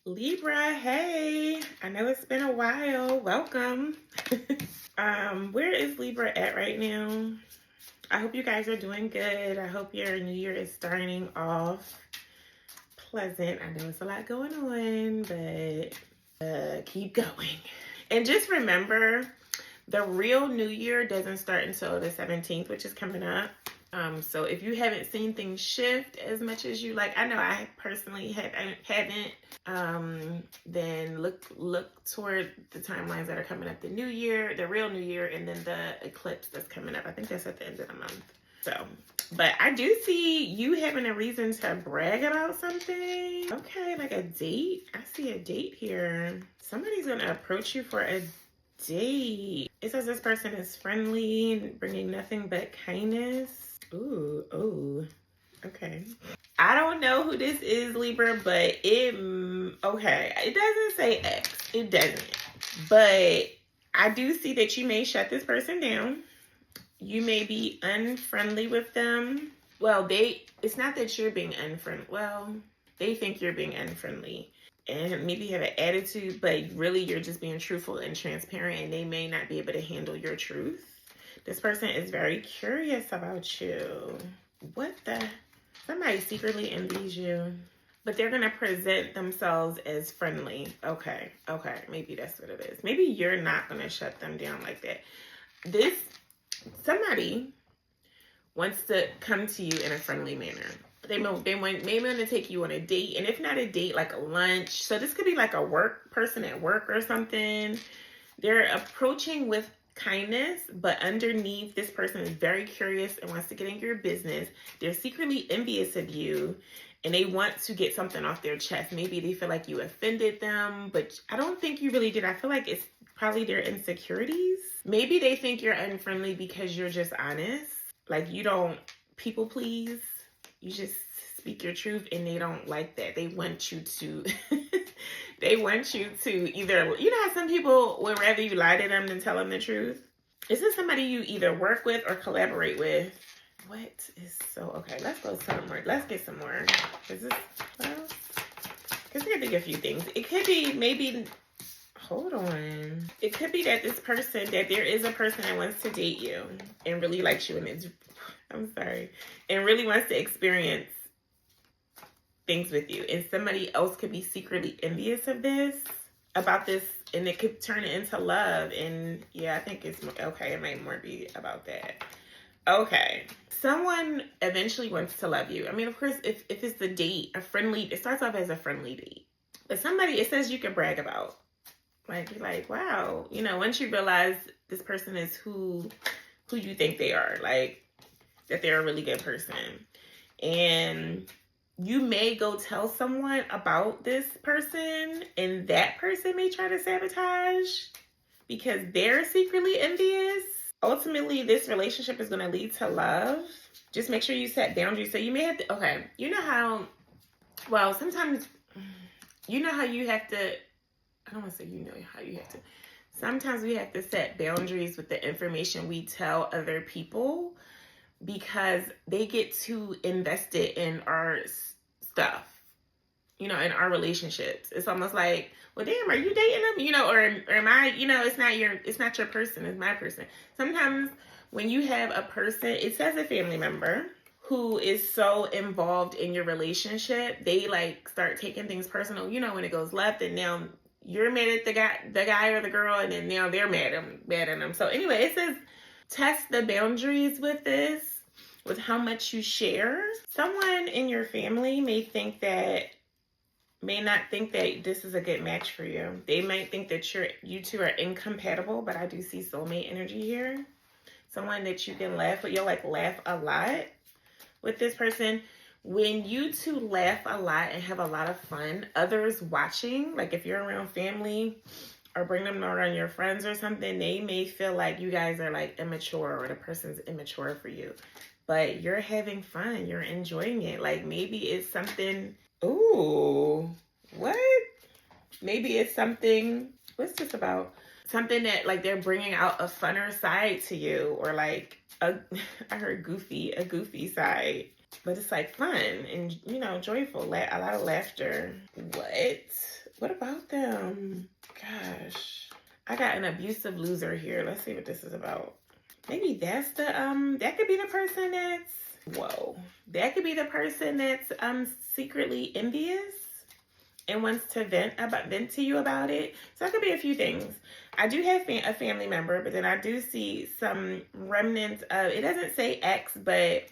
Libra, hey, I know it's been a while. Welcome. Where is Libra at right now? I hope you guys are doing good. I hope your new year is starting off pleasant. I know it's a lot going on, but keep going. And just remember, the real new year doesn't start until the 17th, which is coming up. So if you haven't seen things shift as much as you like, I know I personally haven't, then look toward the timelines that are coming up, the new year, the real new year, and then the eclipse that's coming up. I think that's at the end of the month. So, but I do see you having a reason to brag about something. Okay, like a date. I see a date here. Somebody's gonna approach you for a date. It says this person is friendly, bringing nothing but kindness. Ooh, okay. I don't know who this is, Libra, but okay. It doesn't say X. It doesn't. But I do see that you may shut this person down. You may be unfriendly with them. Well, it's not that you're being unfriendly. Well, they think you're being unfriendly and maybe have an attitude, but really you're just being truthful and transparent, and they may not be able to handle your truth. This person is very curious about you. Somebody secretly envies you, but they're going to present themselves as friendly. Okay, maybe that's what it is. Maybe you're not going to shut them down like that. Somebody wants to come to you in a friendly manner. They may want to take you on a date, and if not a date, like a lunch. So this could be like a person at work or something. They're approaching with kindness, but underneath, this person is very curious and wants to get in your business. They're secretly envious of you, and they want to get something off their chest. Maybe they feel like you offended them, but I don't think you really did. I feel like it's probably their insecurities. Maybe they think you're unfriendly because you're just honest. Like you don't people please. You just speak your truth, and they don't like that. They want you to they want you to either, you know how some people would rather you lie to them than tell them the truth? Is this somebody you either work with or collaborate with? Okay, let's go somewhere. Let's get some more. Because I can think of a few things. It could be hold on. It could be that there is a person that wants to date you and really likes you, and really wants to experience things with you, and somebody else could be secretly envious about this, and it could turn it into love. And yeah, I think it's okay. It might more be about that. Okay, someone eventually wants to love you. I mean, of course, if it's the date, it starts off as a friendly date, but somebody it says you can brag about. Like you're like, wow, once you realize this person is who you think they are, like that they're a really good person, and you may go tell someone about this person, and that person may try to sabotage because they're secretly envious. Ultimately, this relationship is going to lead to love. Just make sure you set boundaries. So you may have to, sometimes, how you have to, I don't want to say how you have to. Sometimes we have to set boundaries with the information we tell other people, because they get too invested in our stuff, in our relationships. It's almost like, well, damn, are you dating them? Or am I, it's not your person, it's my person. Sometimes when you have a person, it says a family member who is so involved in your relationship, they like start taking things personal, when it goes left, and now you're mad at the guy or the girl, and then now they're mad at them. So anyway, it says test the boundaries with how much you share. Someone in your family may not think that this is a good match for you. They might think that you two are incompatible, but I do see soulmate energy here. Someone that you can laugh with. You'll like laugh a lot with this person. When you two laugh a lot and have a lot of fun, others watching, like if you're around family or bring them around your friends or something, they may feel like you guys are like immature, or the person's immature for you. But you're having fun. You're enjoying it. Like maybe it's something. Ooh, what? Maybe it's something. What's this about? Something that like they're bringing out a funner side to you, or like I heard a goofy side. But it's like fun and, joyful, a lot of laughter. What about them? Gosh. I got an abusive loser here. Let's see what this is about. Maybe that's the, that could be the person that's, whoa. That could be the person that's secretly envious and wants to vent to you about it. So that could be a few things. I do have a family member, but then I do see some remnants of, it doesn't say ex, but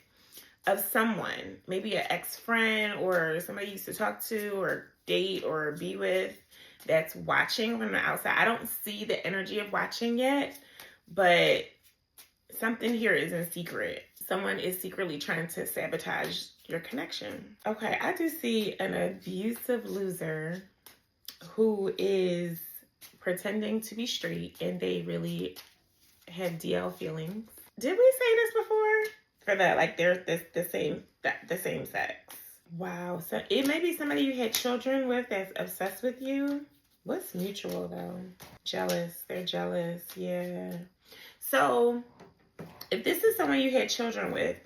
of someone, maybe an ex-friend or somebody you used to talk to or date or be with that's watching from the outside. I don't see the energy of watching yet, but something here is in secret. Someone is secretly trying to sabotage your connection. Okay, I do see an abusive loser who is pretending to be straight and they really have DL feelings. Did we say this before? For that, like they're the same sex. Wow. So it may be somebody you had children with that's obsessed with you. What's mutual though? Jealous. They're jealous. Yeah. So if this is someone you had children with,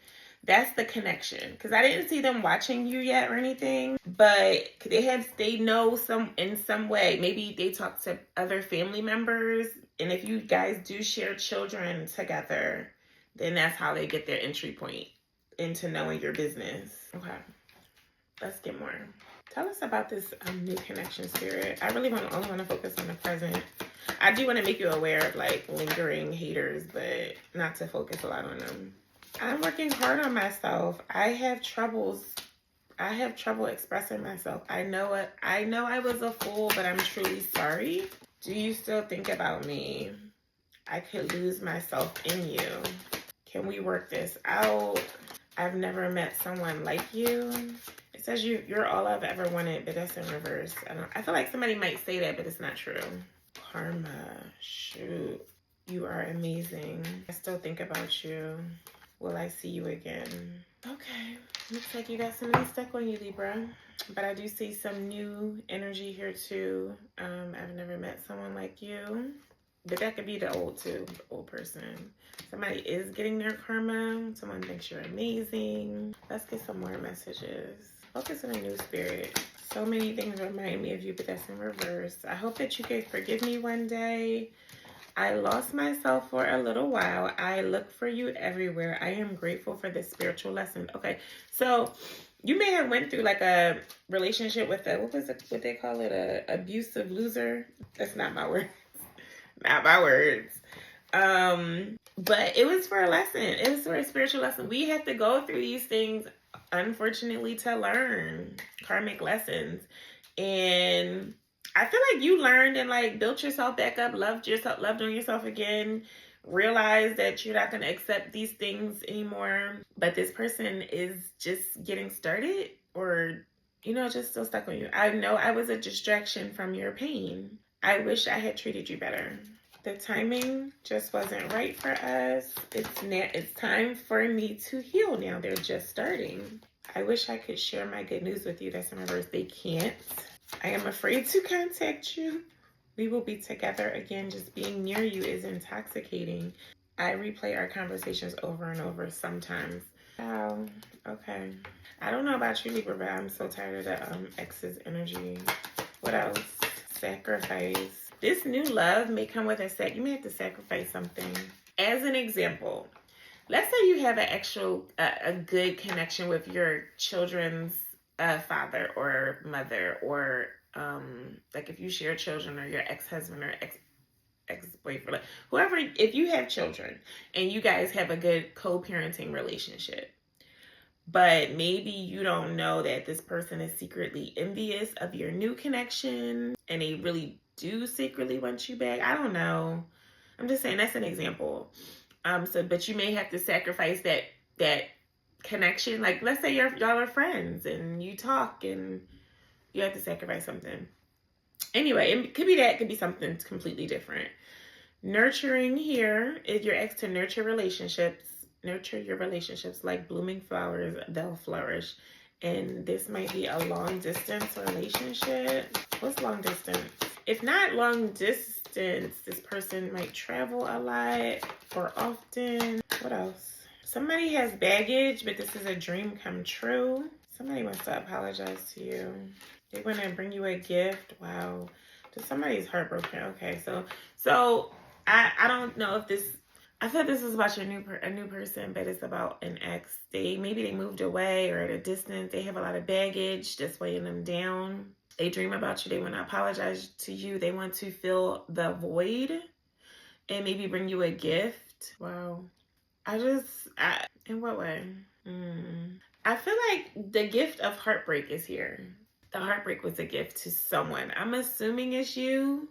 that's the connection. Because I didn't see them watching you yet or anything, but they know in some way. Maybe they talk to other family members, and if you guys do share children together, then that's how they get their entry point into knowing your business. Okay, let's get more. Tell us about this new connection, Spirit. I really only want to focus on the present. I do want to make you aware of like lingering haters, but not to focus a lot on them. I'm working hard on myself. I have trouble expressing myself. I know I was a fool, but I'm truly sorry. Do you still think about me? I could lose myself in you. Can we work this out? I've never met someone like you. It says you're all I've ever wanted, but that's in reverse. I feel like somebody might say that, but it's not true. Karma, shoot. You are amazing. I still think about you. Will I see you again? Okay. Looks like you got somebody stuck on you, Libra. But I do see some new energy here too. I've never met someone like you. But that could be the old person. Somebody is getting their karma. Someone thinks you're amazing. Let's get some more messages. Focus on a new spirit. So many things remind me of you, but that's in reverse. I hope that you can forgive me one day. I lost myself for a little while. I look for you everywhere. I am grateful for this spiritual lesson. Okay, so you may have went through like a relationship with what they call it, a abusive loser. That's not my word. Not my words. But it was for a lesson. It was for a spiritual lesson. We have to go through these things, unfortunately, to learn karmic lessons. And I feel like you learned and like built yourself back up, loved on yourself again, realized that you're not going to accept these things anymore. But this person is just getting started or, just still stuck on you. I know I was a distraction from your pain. I wish I had treated you better. The timing just wasn't right for us. It's time for me to heal now. They're just starting. I wish I could share my good news with you. That's in reverse. They can't. I am afraid to contact you. We will be together again. Just being near you is intoxicating. I replay our conversations over and over sometimes. Wow. Okay. I don't know about you, Libra, but I'm so tired of the ex's energy. What else? Sacrifice. This new love may come with you may have to sacrifice something. As an example, let's say you have a good connection with your children's father or mother, or like if you share children, or your ex-husband or ex-boyfriend, whoever, if you have children and you guys have a good co-parenting relationship, but maybe you don't know that this person is secretly envious of your new connection and they really do secretly want you back. I don't know. I'm just saying that's an example. But you may have to sacrifice that connection. Like, let's say y'all are friends and you talk and you have to sacrifice something. Anyway, it could be that. It could be something completely different. Nurturing here is your ex to nurture relationships. Nurture your relationships like blooming flowers. They'll flourish. And this might be a long distance relationship. What's long distance? If not long distance, this person might travel a lot or often. What else? Somebody has baggage, but this is a dream come true. Somebody wants to apologize to you. They want to bring you a gift. Wow. Somebody's heartbroken. Okay, so I don't know if this. I thought this was about a new person, but it's about an ex. Maybe they moved away or at a distance. They have a lot of baggage that's weighing them down. They dream about you. They want to apologize to you. They want to fill the void and maybe bring you a gift. Wow. In what way? I feel like the gift of heartbreak is here. The heartbreak was a gift to someone. I'm assuming it's you.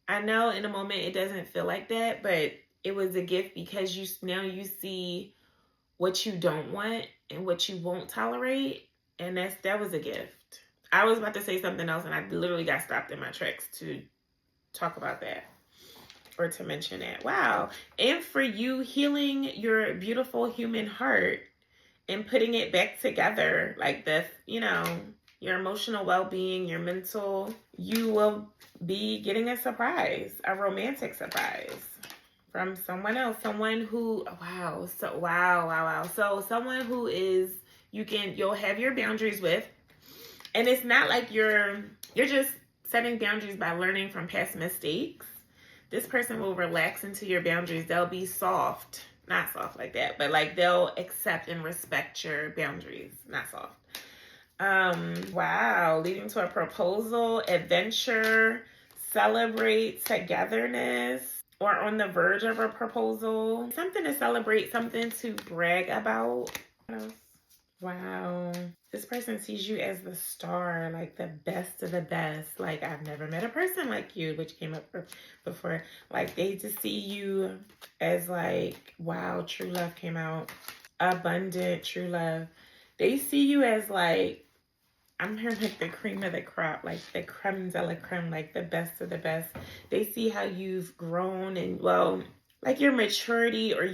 I know in a moment it doesn't feel like that, but it was a gift because you see what you don't want and what you won't tolerate, and that was a gift. I was about to say something else, and I literally got stopped in my tracks to talk about that or to mention that. Wow. And for you, healing your beautiful human heart and putting it back together, like your emotional well-being, your mental, you will be getting a surprise, a romantic surprise from someone else, someone who, wow. So someone who you'll have your boundaries with, and it's not like you're just setting boundaries by learning from past mistakes. This person will relax into your boundaries. They'll be soft, not soft like that, but like they'll accept and respect your boundaries, not soft. Wow, leading to a proposal, adventure, celebrate togetherness, or on the verge of a proposal. Something to celebrate, something to brag about. What else? Wow. This person sees you as the star, like the best of the best. Like, I've never met a person like you, which came up before. Like, they just see you as like, wow, true love came out. Abundant true love. They see you as like, I'm hearing like the cream of the crop, like the creme de la creme, like the best of the best. They see how you've grown and, well, like your maturity or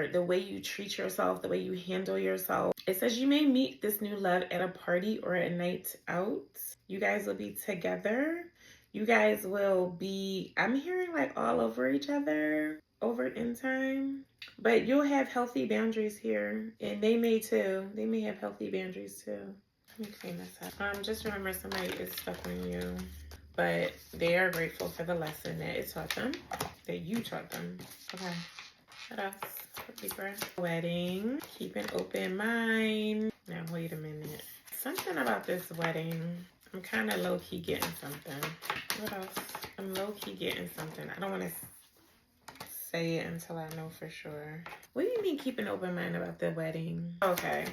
the way you treat yourself, the way you handle yourself. It says you may meet this new love at a party or a night out. You guys will be together. You guys will be, I'm hearing like all over each other over in time. But you'll have healthy boundaries here. And they may too. They may have healthy boundaries too. Let me clean this up. Just remember somebody is stuck on you, but they are grateful for the lesson that it taught them, that you taught them. Okay. What else? Libra. Wedding. Keep an open mind. Now, wait a minute. Something about this wedding. I'm kind of low-key getting something. What else? I'm low-key getting something. I don't want to say it until I know for sure. What do you mean keep an open mind about the wedding? Okay.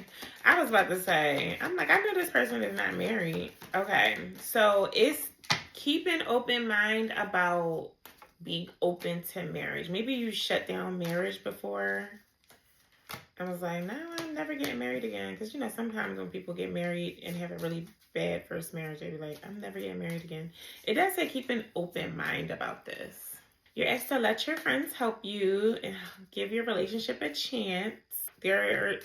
I was about to say, I'm like, I know this person is not married. Okay. So it's keep an open mind about being open to marriage. Maybe you shut down marriage before. I was like, no, I'm never getting married again. Because, sometimes when people get married and have a really bad first marriage, they be like, I'm never getting married again. It does say keep an open mind about this. You're asked to let your friends help you and give your relationship a chance. There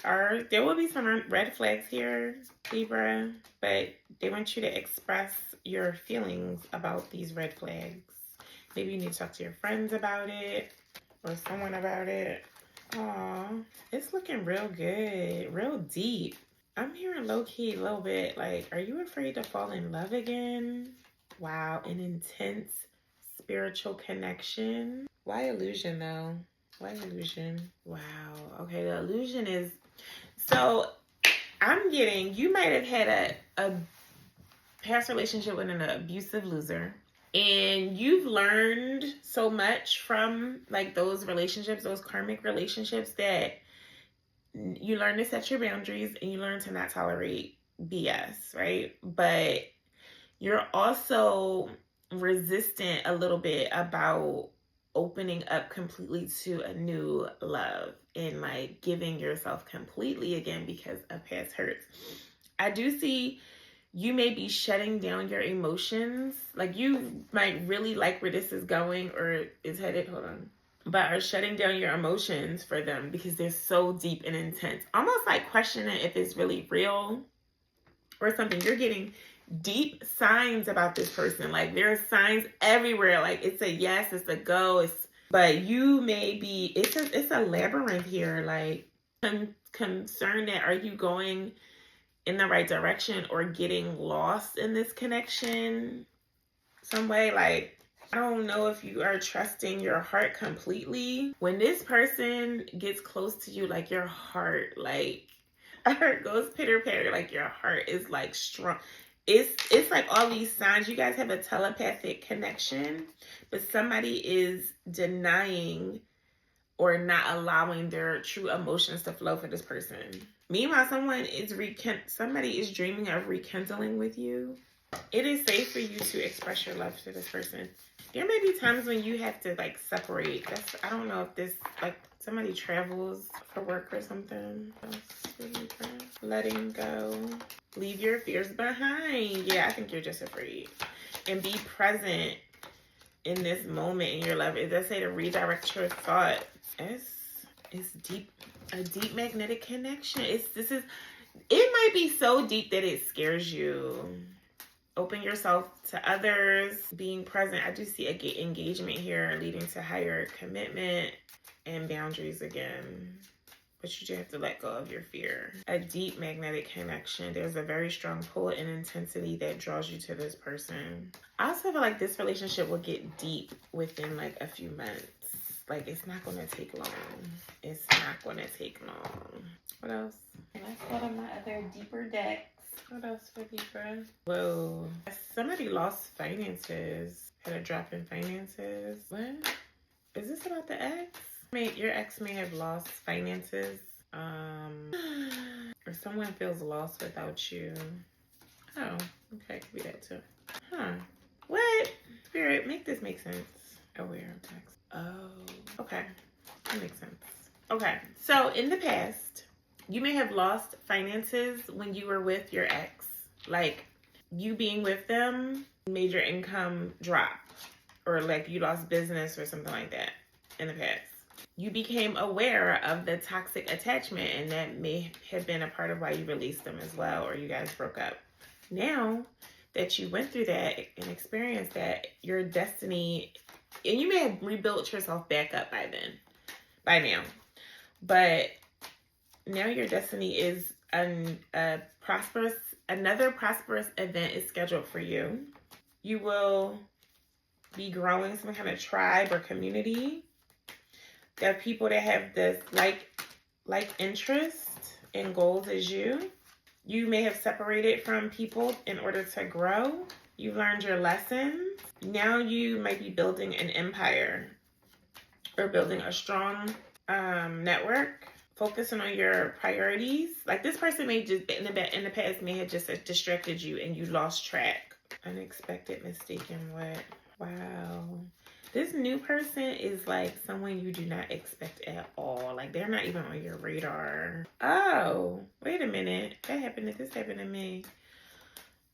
will be some red flags here, Libra, but they want you to express your feelings about these red flags. Maybe you need to talk to your friends about it or someone about it. Aw, it's looking real good, real deep. I'm hearing low-key a little bit like, are you afraid to fall in love again? Wow, an intense spiritual connection. Why illusion though? Why illusion? Wow. Okay, the illusion is, so I'm getting, you might have had a past relationship with an abusive loser, and you've learned so much from like those relationships, those karmic relationships, that you learn to set your boundaries and you learn to not tolerate BS, right? But you're also resistant a little bit about opening up completely to a new love and like giving yourself completely again because of past hurts. I do see you may be shutting down your emotions. Like you might really like where this is going or is headed, but are shutting down your emotions for them because they're so deep and intense. Almost like questioning if it's really real or something. You're getting deep signs about this person. Like there are signs everywhere. Like it's a yes, it's a go. But you may be, it's a labyrinth here. Like I'm concerned that are you going in the right direction or getting lost in this connection some way. Like, I don't know if you are trusting your heart completely. When this person gets close to you, like your heart, like our heart goes pitter patter, like your heart is like strong. It's like all these signs. You guys have a telepathic connection, but somebody is denying or not allowing their true emotions to flow for this person. Meanwhile, somebody is dreaming of rekindling with you. It is safe for you to express your love to this person. There may be times when you have to like separate. I don't know if this, like, somebody travels for work or something. Letting go. Leave your fears behind. Yeah, I think you're just afraid. And be present in this moment in your love. It does say to redirect your thought. It's deep, a deep magnetic connection. It might be so deep that it scares you. Open yourself to others, being present. I do see a engagement here leading to higher commitment and boundaries again. But you do have to let go of your fear. A deep magnetic connection. There's a very strong pull and intensity that draws you to this person. I also feel like this relationship will get deep within like a few months. Like, it's not going to take long. It's not going to take long. What else? Let's go to my other deeper decks. What else for Libra? Whoa. Somebody lost finances. Had a drop in finances. What? Is this about the ex? Your ex may have lost finances. Or someone feels lost without you. Oh, okay. It could be that too. Huh. What? Spirit, make this make sense. Aware of text. Oh, okay. That makes sense. Okay. So in the past, you may have lost finances when you were with your ex. Like, you being with them made your income drop. Or like you lost business or something like that in the past. You became aware of the toxic attachment, and that may have been a part of why you released them as well, or you guys broke up. Now that you went through that and experienced that, your destiny, and you may have rebuilt yourself back up by now, but now your destiny is another prosperous event is scheduled for you. You will be growing some kind of tribe or community. There are people that have this like interest and goals as you. You may have separated from people in order to grow. You've learned your lessons. Now you might be building an empire or building a strong network, focusing on your priorities. Like, this person may just, in the past, may have just distracted you and you lost track. Unexpected, mistaken, what? Wow. This new person is like someone you do not expect at all. Like, they're not even on your radar. Oh, wait a minute. This happened to me.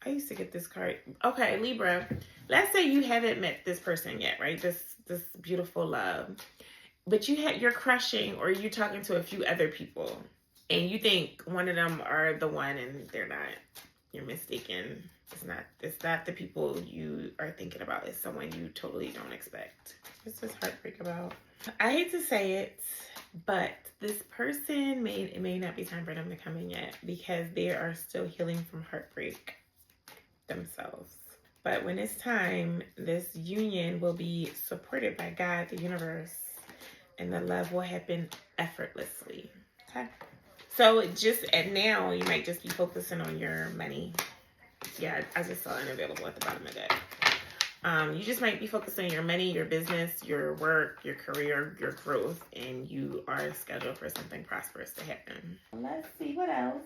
I used to get this card. Okay, Libra. Let's say you haven't met this person yet, right? This beautiful love. But you're crushing, or you're talking to a few other people, and you think one of them are the one, and they're not. You're mistaken. It's not the people you are thinking about. It's someone you totally don't expect. What's this heartbreak about? I hate to say it, but this person it may not be time for them to come in yet, because they are still healing from heartbreak themselves. But when it's time, this union will be supported by God, the universe, and the love will happen effortlessly. Okay? So just at now, you might just be focusing on your money. Yeah, I just saw unavailable at the bottom of that. You just might be focusing on your money, your business, your work, your career, your growth, and you are scheduled for something prosperous to happen. Let's see what else.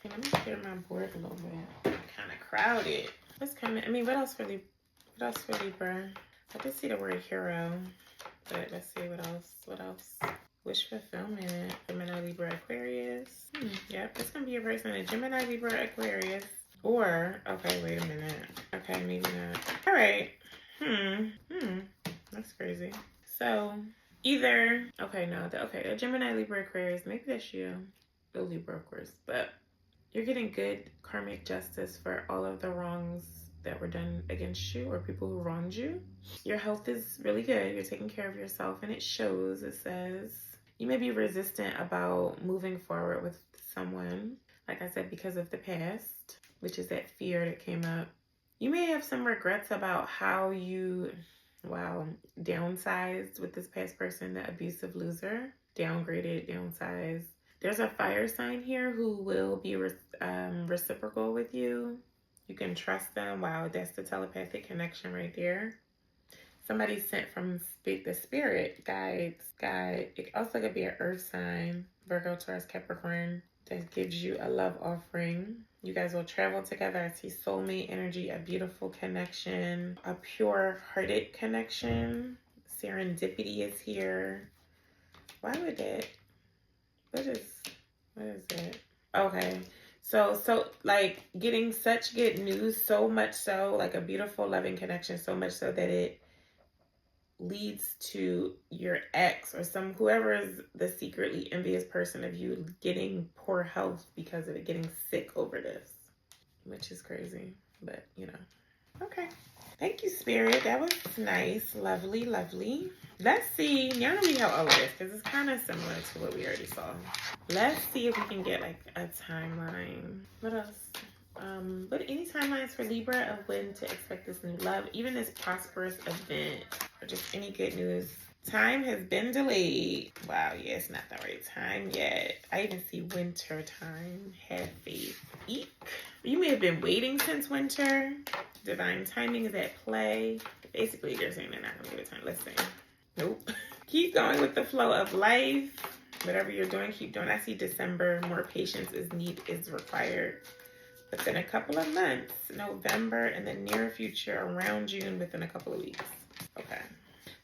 Let me clear my board a little bit. Kind of crowded. What's coming? What else for Libra? I did see the word hero, but let's see what else. Wish fulfillment. Gemini, Libra, Aquarius. Yep, it's gonna be a person in Gemini, Libra, Aquarius. Or, okay, wait a minute. Okay, maybe not. All right. That's crazy. So either, a Gemini, Libra, Aquarius. Maybe that's you. The Libra, of course, but you're getting good karmic justice for all of the wrongs that were done against you or people who wronged you. Your health is really good. You're taking care of yourself, and it shows. It says you may be resistant about moving forward with someone. Like I said, because of the past, which is that fear that came up. You may have some regrets about how you, downsized with this past person, the abusive loser. Downgraded, downsized. There's a fire sign here who will be reciprocal with you. You can trust them. Wow, that's the telepathic connection right there. Somebody sent from the spirit guides, guide. It also could be an earth sign, Virgo, Taurus, Capricorn, that gives you a love offering. You guys will travel together. I see soulmate energy, a beautiful connection, a pure-hearted connection. Serendipity is here. Why would that? What is it? Okay. So like getting such good news, so much so, like a beautiful, loving connection, so much so that it leads to your ex or whoever is the secretly envious person of you getting poor health because of it, getting sick over this, which is crazy, but you know. Okay. Thank you, Spirit. That was nice. Lovely, lovely. Let's see. Now that we have all of this, because it's kind of similar to what we already saw. Let's see if we can get like a timeline. What else? But any timelines for Libra of when to expect this new love, even this prosperous event, or just any good news. Time has been delayed. Wow, yeah, it's not the right time yet. I even see winter time. Have faith. Eek. You may have been waiting since winter. Divine timing is at play. Basically, they're saying they're not going to give it time. Let's see. Nope. Keep going with the flow of life. Whatever you're doing, keep doing. I see December. More patience is required. Within a couple of months, November, and the near future, around June, within a couple of weeks. Okay.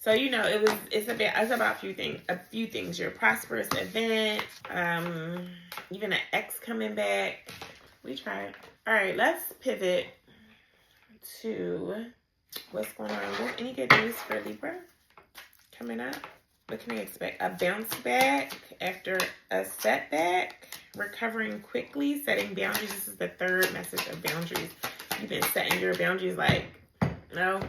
So you know it's about a few things. Your prosperous event, even an ex coming back. We tried. All right, let's pivot to what's going on. Any good news for Libra coming up? What can I expect? A bounce back after a setback. Recovering quickly, setting boundaries. This is the third message of boundaries. You've been setting your boundaries like, no,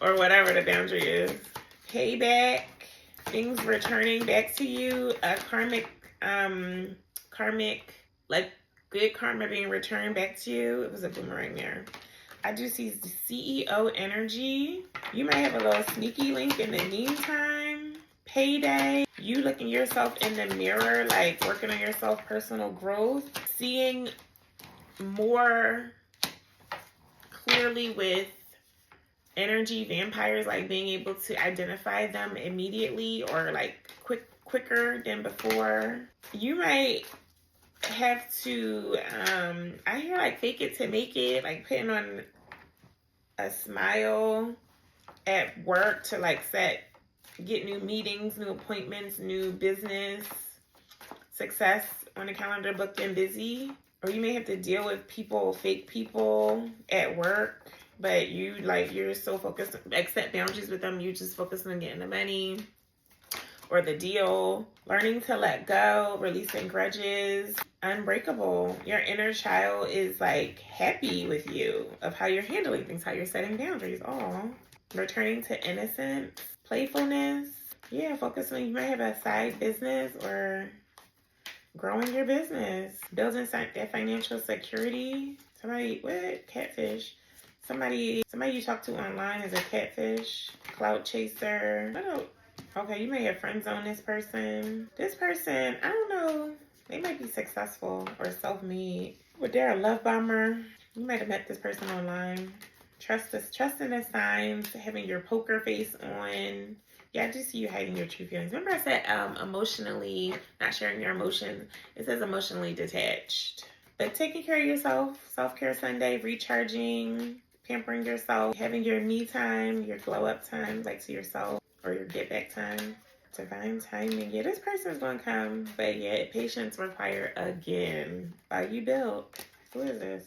or whatever the boundary is. Payback, things returning back to you, a karmic, like good karma being returned back to you. It was a boomerang there. I do see CEO energy. You might have a little sneaky link in the meantime. Payday, you looking yourself in the mirror, like working on yourself, personal growth, seeing more clearly with energy vampires, like being able to identify them immediately or like quicker than before. You might have to, I hear like fake it to make it, like putting on a smile at work to like get new meetings, new appointments, new business, success on the calendar, booked and busy. Or you may have to deal with fake people at work, but you're so focused, set boundaries with them, you just focus on getting the money or the deal. Learning to let go, releasing grudges, unbreakable. Your inner child is like happy with you of how you're handling things, how you're setting boundaries. Returning to innocence, playfulness. Yeah, focus on, you might have a side business or growing your business, building that financial security. Catfish. Somebody you talk to online is a catfish, clout chaser. Okay, you may have friends on this person. This person, I don't know, they might be successful or self-made. But they're a love bomber. You might have met this person online. Trust in the signs, having your poker face on. Yeah, I just see you hiding your true feelings. Remember I said emotionally, not sharing your emotions. It says emotionally detached. But taking care of yourself, self-care Sunday, recharging, pampering yourself, having your me time, your glow up time, like to yourself, or your get back time. Divine timing. Yeah, this person's going to come, but yeah, patience required again. Are you built? Who is this?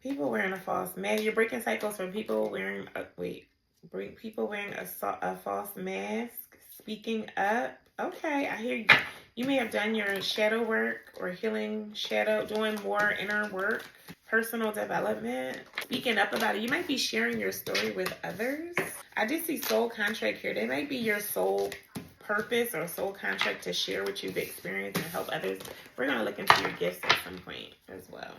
People wearing a false mask. You're breaking cycles from people wearing a false mask. Speaking up. Okay, I hear you. You may have done your shadow work or healing doing more inner work, personal development, speaking up about it. You might be sharing your story with others. I did see soul contract here. They might be your soul purpose or soul contract to share what you've experienced and help others. We're going to look into your gifts at some point as well.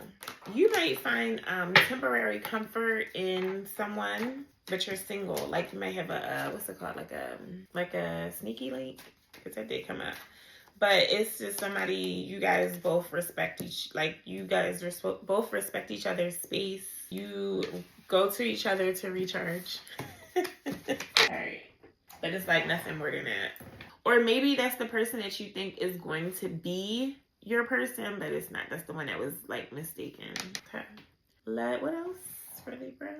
You might find temporary comfort in someone, but you're single. Like you might have a, what's it called? Like a sneaky link, because that did come up. But it's just somebody you guys both respect both respect each other's space. You go to each other to recharge. All right. But it's like nothing more than that. Or maybe that's the person that you think is going to be your person, but it's not. That's the one that was like mistaken. Okay. What else for Libra?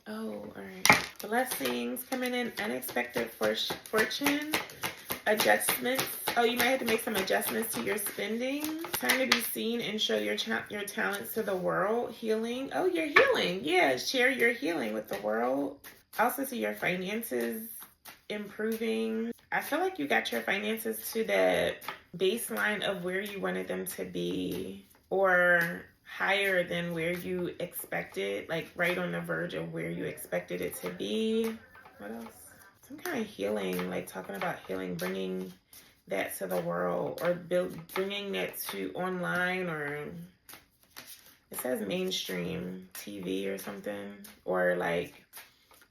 Oh, all right. Blessings coming in, unexpected fortune, adjustments. Oh, you might have to make some adjustments to your spending. Time to be seen and show your talents to the world. Healing. Oh, you're healing. Yeah, share your healing with the world. Also see your finances improving. I feel like you got your finances to the baseline of where you wanted them to be, or higher than where you expected, like right on the verge of where you expected it to be. What else? Some kind of healing, like talking about healing, bringing that to the world, or bringing that to online, or it says mainstream TV or something, or like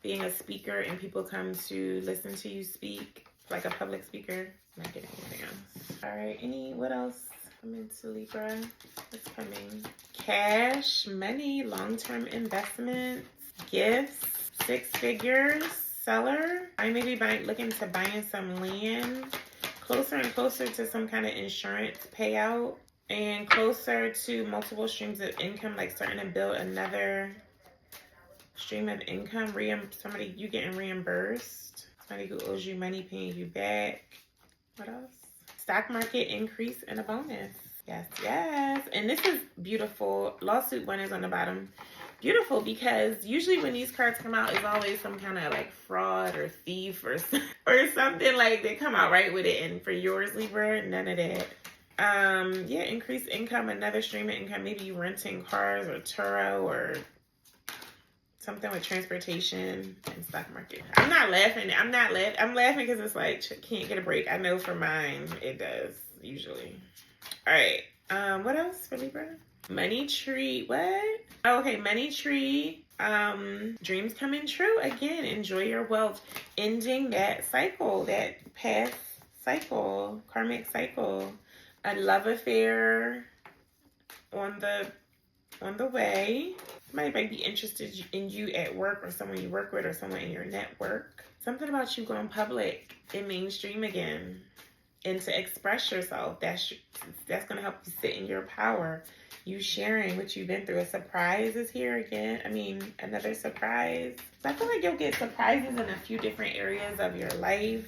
being a speaker and people come to listen to you speak, like a public speaker. I'm not getting anything else. All right, what else? I'm into Libra. What's coming? Cash, money, long-term investments, gifts, 6 figures, seller. I may be looking to buying some land, closer and closer to some kind of insurance payout, and closer to multiple streams of income, like starting to build another stream of income. Somebody you getting reimbursed, somebody who owes you money paying you back. What else? Stock market increase and a bonus. Yes. And this is beautiful. Lawsuit 1 is on the bottom. Beautiful, because usually when these cards come out, it's always some kind of like fraud or thief or something, like they come out right with it. And for yours, Libra, none of that. Yeah, increased income, another stream of income. Maybe you renting cars or Turo or something with transportation and stock market. I'm not laughing. I'm laughing because it's like, can't get a break. I know for mine, it does usually. All right. What else for Libra? Money tree. What? Oh, okay. Money tree. Dreams coming true. Again, enjoy your wealth. Ending that cycle, that past cycle, karmic cycle. A love affair on the way. Somebody might be interested in you at work, or someone you work with, or someone in your network. Something about you going public in mainstream again, and to express yourself. That's going to help you sit in your power. You sharing what you've been through. A surprise is here again. I mean, another surprise. I feel like you'll get surprises in a few different areas of your life.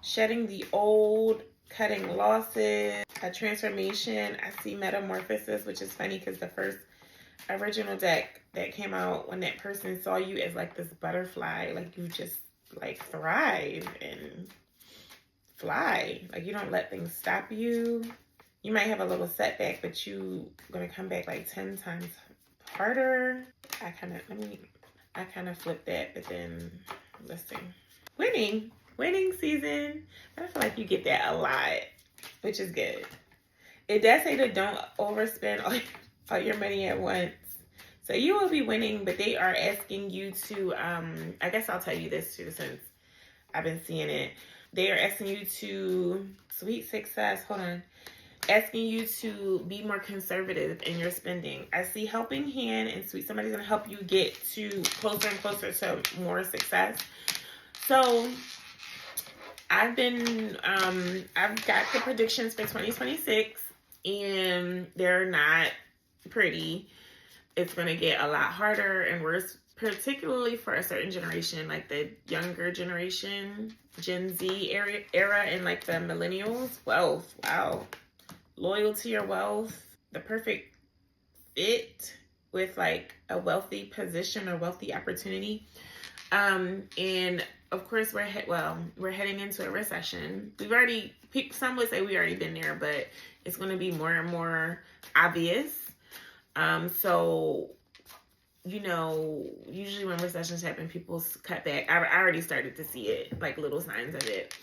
Shedding the old, cutting losses, a transformation. I see metamorphosis, which is funny because the first original deck that came out, when that person saw you as like this butterfly, like you just like thrive and fly, like you don't let things stop you. You might have a little setback, but you gonna come back like 10 times harder. I kind of flipped that, but then let's see. Winning season. I feel like you get that a lot, which is good. It does say to don't overspend all your money at once. So you will be winning, but they are asking you to, I guess I'll tell you this too, since I've been seeing it. They are asking you to, sweet success, hold on. Asking you to be more conservative in your spending. I see helping hand and sweet. Somebody's going to help you get to closer and closer to more success. So I've got the predictions for 2026, and they're not pretty. It's going to get a lot harder and worse, particularly for a certain generation, like the younger generation, Gen Z era, and like the millennials. Wealth, wow. Loyal to your wealth, the perfect fit with like a wealthy position or wealthy opportunity. And of course we're heading into a recession. Some would say we already been there, but it's going to be more and more obvious. So you know, usually when recessions happen, people cut back. I already started to see it, like little signs of it.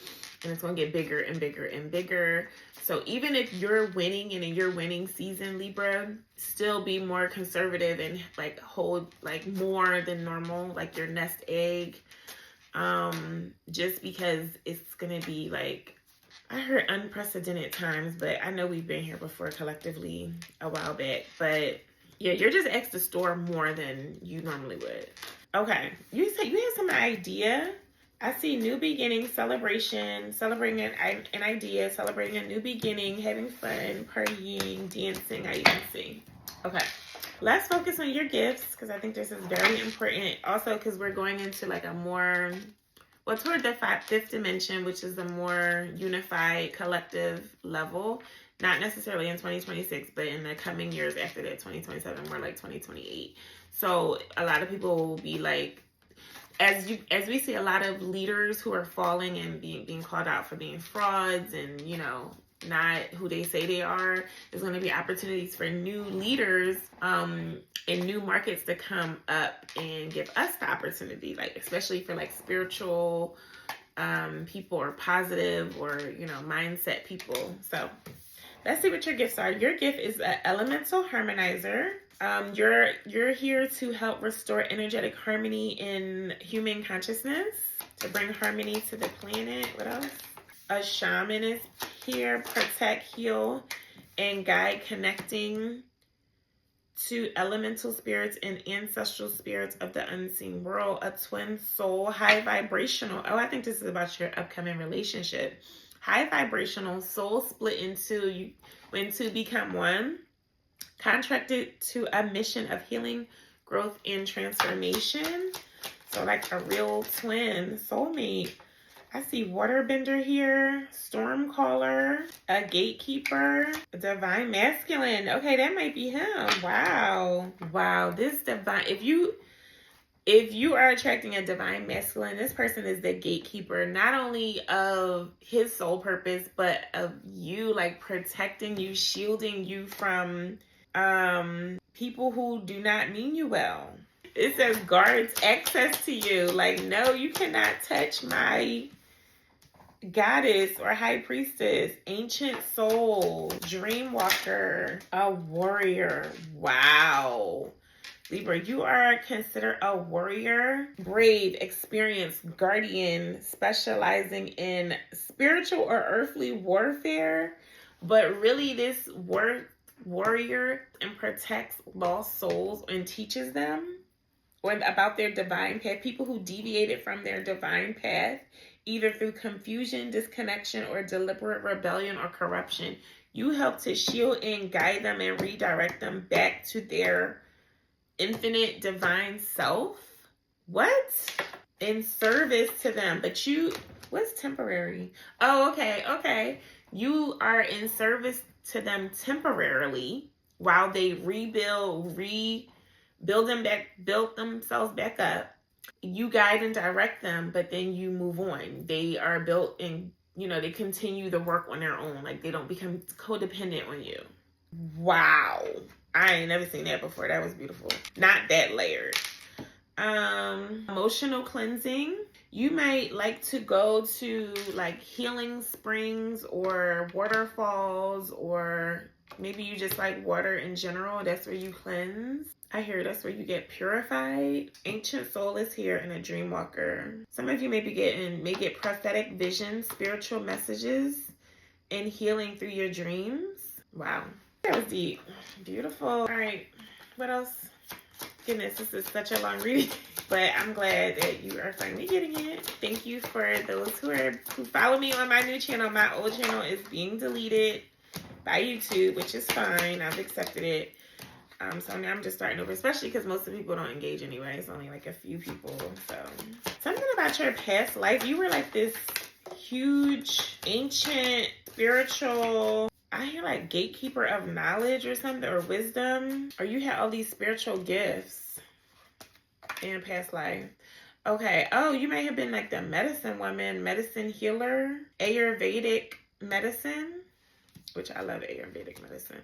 And it's going to get bigger and bigger and bigger. So even if you're winning and in your winning season, Libra, still be more conservative and like hold like more than normal, like your nest egg. Just because it's going to be like, I heard unprecedented times, but I know we've been here before collectively a while back. But yeah, you're just asked to store more than you normally would. Okay, you said you have some idea. I see new beginning, celebration, celebrating an idea, celebrating a new beginning, having fun, partying, dancing. I even see. Okay, let's focus on your gifts because I think this is very important. Also, because we're going into like a more, well, toward the fifth dimension, which is a more unified collective level. Not necessarily in 2026, but in the coming years after that, 2027, more like 2028. So a lot of people will be like, as we see a lot of leaders who are falling and being called out for being frauds and, you know, not who they say they are, there's going to be opportunities for new leaders in new markets to come up and give us the opportunity, like especially for like spiritual people or positive or, you know, mindset people. So let's see what your gifts are. Your gift is an elemental harmonizer. You're here to help restore energetic harmony in human consciousness, to bring harmony to the planet. What else? A shaman is here, protect, heal, and guide, connecting to elemental spirits and ancestral spirits of the unseen world. A twin soul, high vibrational. Oh, I think this is about your upcoming relationship. High vibrational soul split into when two become one, contracted to a mission of healing, growth, and transformation. So like a real twin soulmate. I see waterbender here, storm caller, a gatekeeper, a divine masculine. Okay, that might be him. Wow, this divine, if you are attracting a divine masculine, this person is the gatekeeper, not only of his soul purpose, but of you, like protecting you, shielding you from people who do not mean you well. It says guards access to you. Like, no, you cannot touch my goddess or high priestess, ancient soul, dream walker, a warrior. Wow. Libra, you are considered a warrior, brave, experienced, guardian, specializing in spiritual or earthly warfare. But really, this warrior and protects lost souls and teaches them or about their divine path. People who deviated from their divine path, either through confusion, disconnection, or deliberate rebellion or corruption. You help to shield and guide them and redirect them back to their infinite divine self. What? In service to them. But what's temporary? Oh, okay. You are in service to them temporarily while they build themselves back up. You guide and direct them, but then you move on. They are built and, you know, they continue the work on their own. Like, they don't become codependent on you. Wow. I ain't never seen that before. That was beautiful. Not that layered. Emotional cleansing. You might like to go to like healing springs or waterfalls, or maybe you just like water in general. That's where you cleanse. I hear that's where you get purified. Ancient soul is here and a dream walker. Some of you may get prophetic visions, spiritual messages, and healing through your dreams. Wow. That was deep. Beautiful. All right. What else? Goodness, this is such a long reading, but I'm glad that you are finally getting it. Thank you for those who follow me on my new channel. My old channel is being deleted by YouTube, which is fine. I've accepted it. So now I'm just starting over, especially because most of the people don't engage anyway. It's only like a few people. So something about your past life. You were like this huge, ancient, spiritual, I hear like gatekeeper of knowledge or something, or wisdom. Or you had all these spiritual gifts in past life. Okay. Oh, you may have been like the medicine woman, medicine healer, Ayurvedic medicine, which I love Ayurvedic medicine.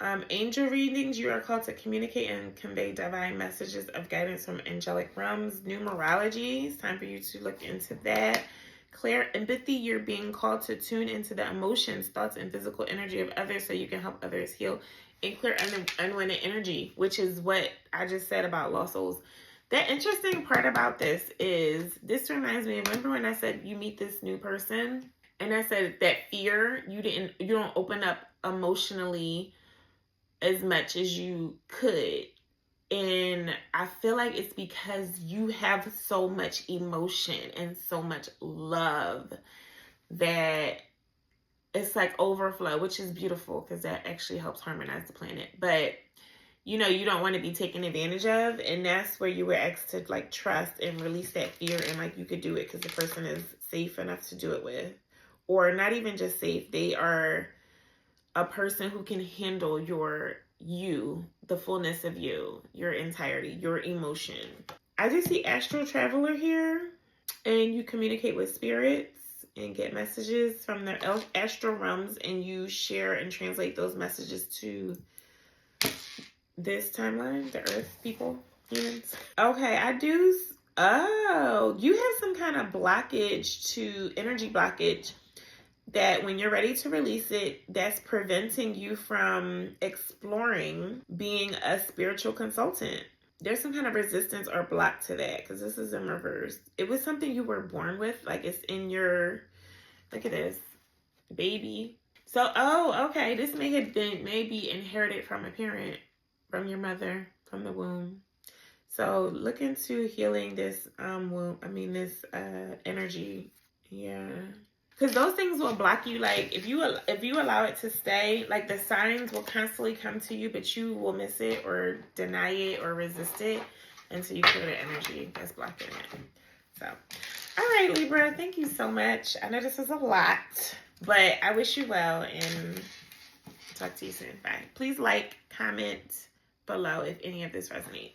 Angel readings, you are called to communicate and convey divine messages of guidance from angelic realms. Numerology, it's time for you to look into that. Clear empathy, you're being called to tune into the emotions, thoughts, and physical energy of others so you can help others heal. And clear unwanted energy, which is what I just said about lost souls. The interesting part about this is, this reminds me, remember when I said you meet this new person? And I said that fear, you don't open up emotionally as much as you could. And I feel like it's because you have so much emotion and so much love that it's like overflow, which is beautiful because that actually helps harmonize the planet. But you know, you don't want to be taken advantage of, and that's where you were asked to like trust and release that fear, and like you could do it because the person is safe enough to do it with, or not even just safe, they are a person who can handle the fullness of you, your entirety, your emotion. I just see astral traveler here, and you communicate with spirits and get messages from the astral realms, and you share and translate those messages to this timeline, the earth people, humans. Okay, you have some kind of energy blockage that when you're ready to release it, that's preventing you from exploring being a spiritual consultant. There's some kind of resistance or block to that because this is in reverse. It was something you were born with, like it's in your, look at this, baby. So, okay, this may be inherited from a parent, from your mother, from the womb. So look into healing this this energy. Yeah. Because those things will block you. Like if you allow it to stay, like the signs will constantly come to you, but you will miss it or deny it or resist it until you clear the energy that's blocking it. So, all right, Libra, thank you so much. I know this is a lot, but I wish you well and talk to you soon. Bye. Please like, comment below if any of this resonates.